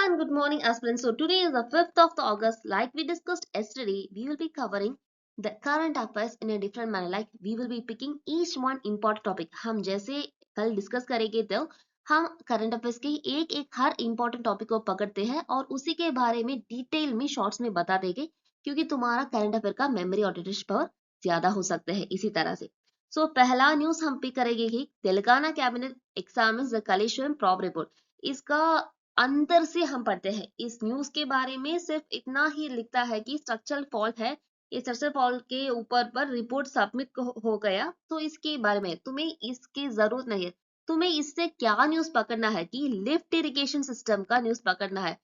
and good morning, aspirants. So today is the 5th of the August. Like we discussed yesterday, we will be covering the current affairs in a different manner. Like we will be picking each one important topic. हम जैसे कल discuss करेंगे तो हम current affairs के एक एक हर important topic को पकड़ते हैं और उसी के बारे में डिटेल में शॉर्ट्स में बता देंगे, क्योंकि तुम्हारा करंट अफेयर का मेमोरी और रिटेंशन पावर ज्यादा हो सकता है इसी तरह से। सो पहला न्यूज हम पिक करेंगे कि Telangana cabinet examines the Kaleshwaram probe report. इसका अंदर से हम पढ़ते हैं। इस न्यूज के बारे में सिर्फ इतना ही लिखता है कि स्ट्रक्चरल फॉल्ट है, ये स्ट्रक्चरल फॉल्ट के ऊपर पर रिपोर्ट सबमिट हो गया, तो इसके बारे में तुम्हें इसकी जरूरत नहीं है। तुम्हें इससे क्या न्यूज पकड़ना है कि लिफ्ट इरिगेशन सिस्टम का न्यूज पकड़ना है।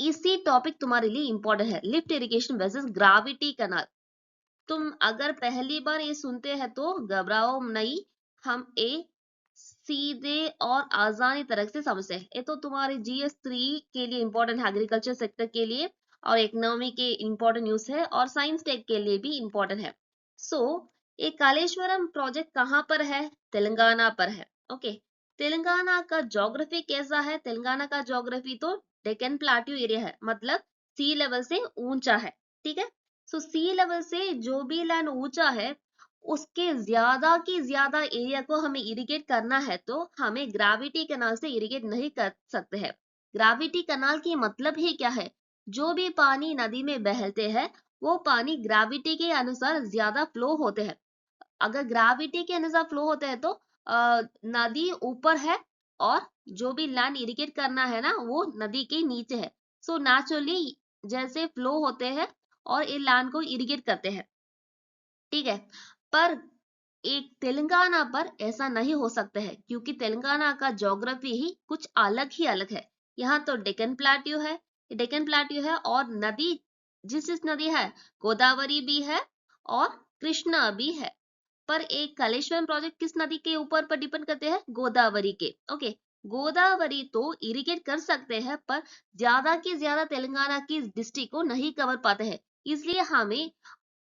इसी टॉपिक तुम्हारे लिए इंपॉर्टेंट है, lift irrigation versus gravity canal. तुम अगर पहली बार ये सुनते हैं तो घबराओ नहीं, हम सीधे और आसानी तरह से समझते हैं। ये तो तुम्हारे GS3 के लिए इंपॉर्टेंट है, एग्रीकल्चर सेक्टर के लिए, और इकोनॉमी के इंपॉर्टेंट न्यूज है, और साइंस टेक के लिए भी इंपॉर्टेंट है। सो ये कालेश्वरम प्रोजेक्ट कहाँ पर है? तेलंगाना पर है। ओके, तेलंगाना का ज्योग्राफी कैसा है? तेलंगाना का ज्योग्राफी तो डेक्कन प्लाट्यू एरिया है, मतलब सी लेवल से ऊंचा है। ठीक है, सो सी लेवल से जो भी लैंड ऊंचा है उसके ज्यादा की ज्यादा एरिया को हमें इरिगेट करना है, तो हमें ग्रेविटी कैनाल से इरिगेट नहीं कर सकते हैं। ग्रेविटी कैनाल की मतलब ही क्या है? जो भी पानी नदी में बहते हैं वो पानी ग्रेविटी के अनुसार ज्यादा फ्लो होते हैं। अगर ग्रेविटी के अनुसार फ्लो होते हैं तो नदी ऊपर है, और जो भी लैंड इरिगेट करना है ना वो नदी के नीचे है। सो नेचुरली जैसे फ्लो होते हैं और ये लैंड को इरिगेट करते हैं। ठीक है, पर एक तेलंगाना पर ऐसा नहीं हो सकता है, क्योंकि तेलंगाना का ज्योग्राफी ही कुछ अलग है। यहाँ तो डेक्कन प्लाट्यू है, डेक्कन प्लाट्यू है, और नदी जिस नदी है, गोदावरी भी है और कृष्णा भी है। पर एक कालेश्वरम प्रोजेक्ट किस नदी के ऊपर पर डिपेंड करते हैं? गोदावरी के। ओके, गोदावरी तो इरिगेट कर सकते हैं, पर ज्यादा की ज्यादा तेलंगाना की डिस्ट्रिक्ट को नहीं कवर पाते हैं। इसलिए हमें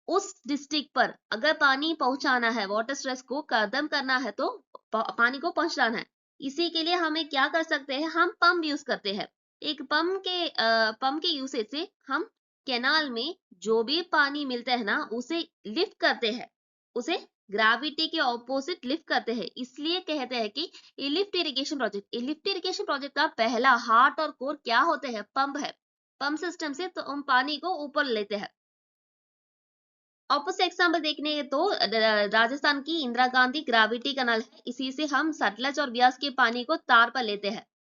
उस डिस्ट्रिक्ट पर अगर पानी पहुंचाना है, वाटर स्ट्रेस को खत्म करना है, तो पानी को पहुंचाना है। इसी के लिए हमें क्या कर सकते हैं? हम पंप यूज करते हैं। एक पंप के यूसेज से हम कैनाल में जो भी पानी मिलता है ना उसे लिफ्ट करते हैं, उसे ग्रेविटी के ऑपोजिट लिफ्ट करते हैं। इसलिए कहते हैं कि ये लिफ्ट इरिगेशन प्रोजेक्ट, ये लिफ्ट इरिगेशन प्रोजेक्ट का पहला हार्ट और कोर क्या होते हैं? पंप है। पंप सिस्टम से तो हम पानी को ऊपर लेते हैं। ऑपोजिट एग्जाम्पल देखने तो राजस्थान की इंदिरा गांधी ग्रेविटी कैनाल है, इसी से हम सतलज और ब्यास के पानी को तार पर लेते हैं।